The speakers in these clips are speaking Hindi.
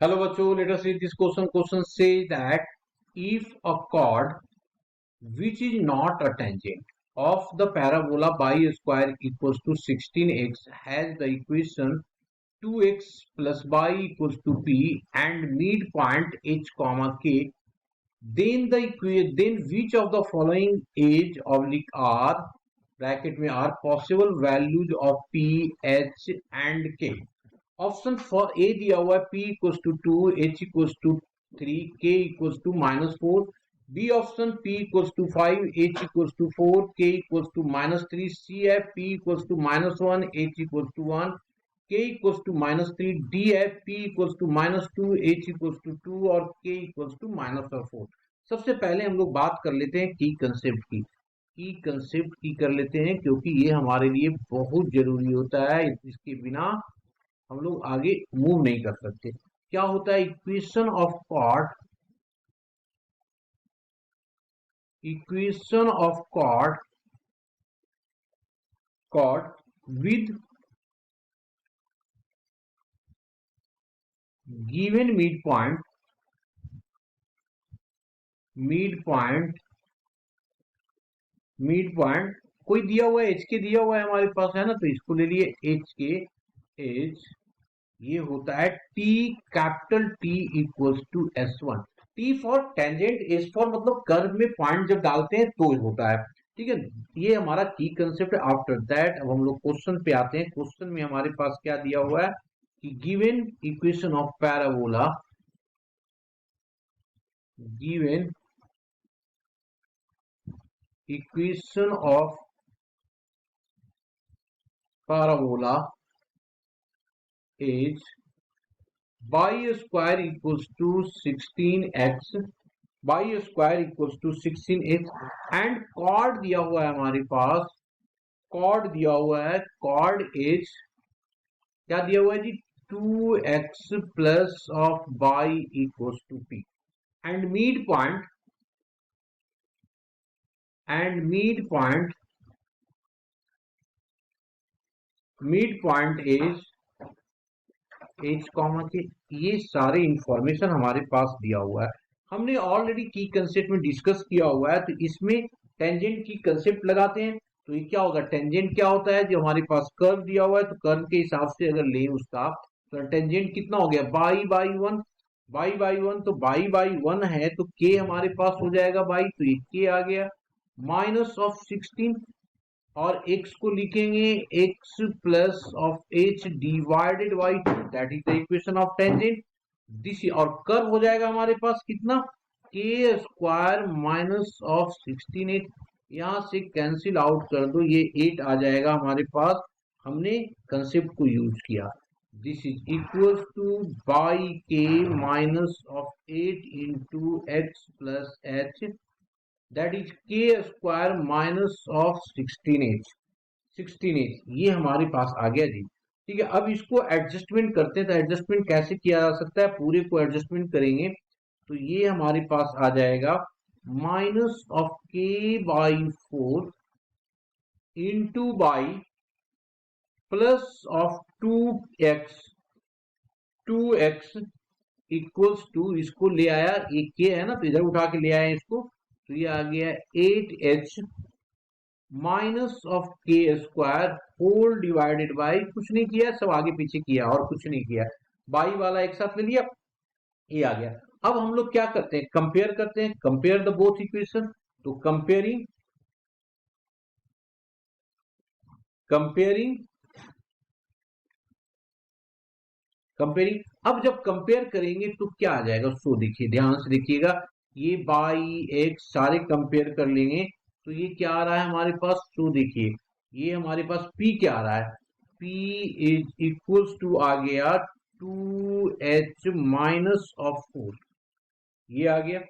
Hello, Bachu. Let us read this question. Question says that if a chord which is not a tangent of the parabola y square equals to 16x has the equation 2x plus y equals to p and midpoint h comma k, then which of the following is oblique r bracket में are possible values of p, h and k. Option for A दिया हुआ है p equals to 2, h equals to 3, k equals to -4, B option p equals to 5, h equals to 4, k equals to -3, C है p equals to -1, h equals to 1, k equals to -3, D है p equals to -2, h equals to 2 और k इक्वल्स टू -4। सबसे पहले हम लोग बात कर लेते हैं की कंसेप्ट की कर लेते हैं, क्योंकि ये हमारे लिए बहुत जरूरी होता है। इसके बिना हम लोग आगे मूव नहीं कर सकते। क्या होता है equation of chord with given mid point कोई दिया हुआ है, एच के दिया हुआ है हमारे पास, है ना, तो इसको ले लिए एच के। एच ये होता है T, capital T equals to S1। T for tangent, S for मतलब कर्व में पॉइंट जब डालते हैं तो होता है। ठीक है, ये हमारा की कंसेप्ट है। आफ्टर दैट अब हम लोग क्वेश्चन पे आते हैं। क्वेश्चन में हमारे पास क्या दिया हुआ है कि given equation of parabola, given equation of parabola is y square equals to 16x, y square equals to 16x and chord दिया हुआ है हमारे पास, कॉर्ड दिया हुआ है, कॉर्ड इज क्या दिया हुआ है जी 2x plus of y equals to p and mid point is H comma K. ये सारे इंफॉर्मेशन हमारे पास दिया हुआ है, हमने ऑलरेडी की कंसेप्ट में डिस्कस किया हुआ है। तो इसमें टेंजेंट की कंसेप्ट लगाते हैं। तो ये क्या होगा, टेंजेंट क्या होता है, जो हमारे पास कर्व दिया हुआ है तो कर्व के हिसाब से अगर ले उसका, तो टेंजेंट कितना हो गया बाई बाई वन, तो बाई वन है तो के हमारे पास हो जाएगा बाई, तो ये के आ गया माइनस ऑफ 16 और x को लिखेंगे x plus of h divided by 2, that is the equation of tangent this. और कर्व हो जाएगा हमारे पास कितना के स्क्वायर माइनस ऑफ 16h, यहां से कैंसिल आउट कर दो, ये 8 आ जाएगा हमारे पास। हमने कंसेप्ट को यूज किया। This is equals to by K minus of 8 into X plus H, that is K square minus of 16h। ये हमारे पास आ गया जी। ठीक है, अब इसको एडजस्टमेंट करते हैं। तो एडजस्टमेंट कैसे किया जा सकता है, पूरे को एडजस्टमेंट करेंगे तो ये हमारे पास आ जाएगा minus of K by 4 into by plus of 2x equals to, इसको ले आया, एक के है ना तो इधर उठा के ले आया इसको, तो ये आ गया 8h minus of K square whole divided by, कुछ नहीं किया, सब आगे पीछे किया और कुछ नहीं किया, बाई वाला एक साथ ले लिया, ये आ गया। अब हम लोग क्या करते हैं, कंपेयर करते हैं, कंपेयर द बोथ इक्वेशन। तो कंपेयरिंग अब जब कंपेयर करेंगे तो क्या आ जाएगा, सो देखिए, ध्यान से देखिएगा, ये बाई एक्स सारे कंपेयर कर लेंगे तो ये क्या आ रहा है हमारे पास, तो देखिए ये हमारे पास p क्या आ रहा है, p इज इक्वल्स टू आ गया 2h माइनस ऑफ 4, ये आ गया।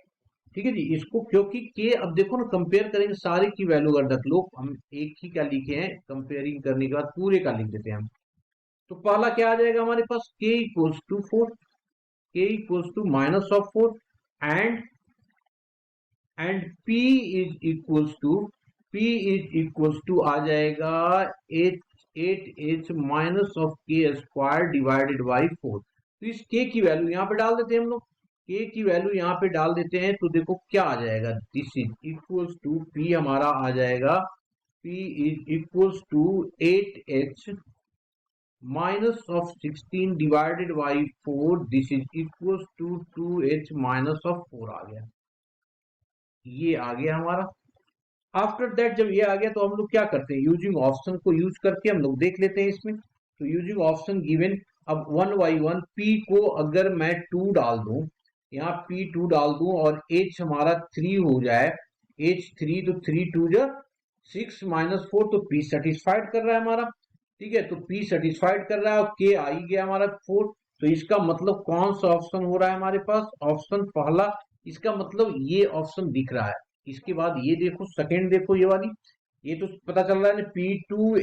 ठीक है जी, इसको क्योंकि के, अब देखो ना कंपेयर करेंगे सारे की वैल्यू अगर रख लो, हम एक ही का लिखे हैं, कंपेयरिंग करने के बाद पूरे का लिख देते हैं हम। तो पहला क्या आ जाएगा हमारे पास, k equals to 4, k equals to minus of 4 and p is equals to आ जाएगा 8h minus of K square divided by 4। तो इस के की वैल्यू यहाँ पे डाल देते हैं हम लोग, के की वैल्यू यहाँ पे डाल देते हैं तो देखो क्या आ जाएगा, this is equals to P हमारा आ जाएगा, P is equals to 8h minus of 16 divided by 4, this is equals to 2h minus of 4 आ गया, ये आ गया हमारा। आफ्टर दैट जब ये आ गया तो हम लोग क्या करते हैं, यूजिंग ऑप्शन को यूज करके हम लोग देख लेते हैं इसमें। तो यूजिंग ऑप्शन गिवन, अब वन बाई वन पी को अगर मैं 2 डाल दूं, यहाँ P2 डाल दूं और H हमारा 3 हो जाए, H3 तो 3 2 जा 6 माइनस 4, तो P सेटिस्फाइड कर रहा है हमारा, ठीक है। तो P सेटिस्फाइड कर रहा है और K आ ही गया हमारा 4, तो इसका मतलब कौन सा ऑप्शन हो रहा है हमारे पास, ऑप्शन पहला, इसका मतलब ये ऑप्शन दिख रहा है। इसके बाद ये देखो सेकंड, देखो ये वाली, ये तो पता चल रहा है ना, P2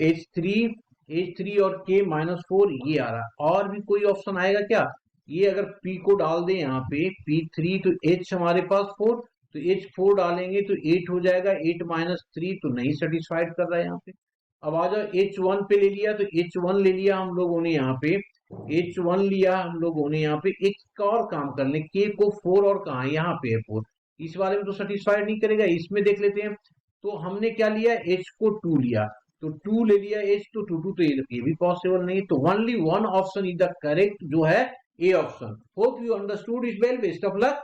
H3 और K माइनस 4 ये आ रहा है। और भी कोई ऑप्शन आएगा क्या, ये अगर P को डाल दें यहाँ पे P3 तो H हमारे पास 4, तो H4 डालेंगे तो 8 हो जाएगा, 8 माइनस 3 तो नहीं सेटिस्फाइड कर रहा है यहाँ पे। अब आ जाओ H1 पे ले लिया, तो H1 ले लिया हम लोगों ने यहाँ पे, H1 लिया हम लोगों ने यहाँ पे, एक और काम कर ले, K को 4 और कहा यहाँ पे है 4, इस वाले में तो सेटिस्फाइड नहीं करेगा, इसमें देख लेते हैं। तो हमने क्या लिया, H को 2 लिया, तो 2 ले लिया H, तो 2 2 तो ये भी पॉसिबल नहीं, तो only one option is the correct, जो है A option. Hope you understood it well, best of luck.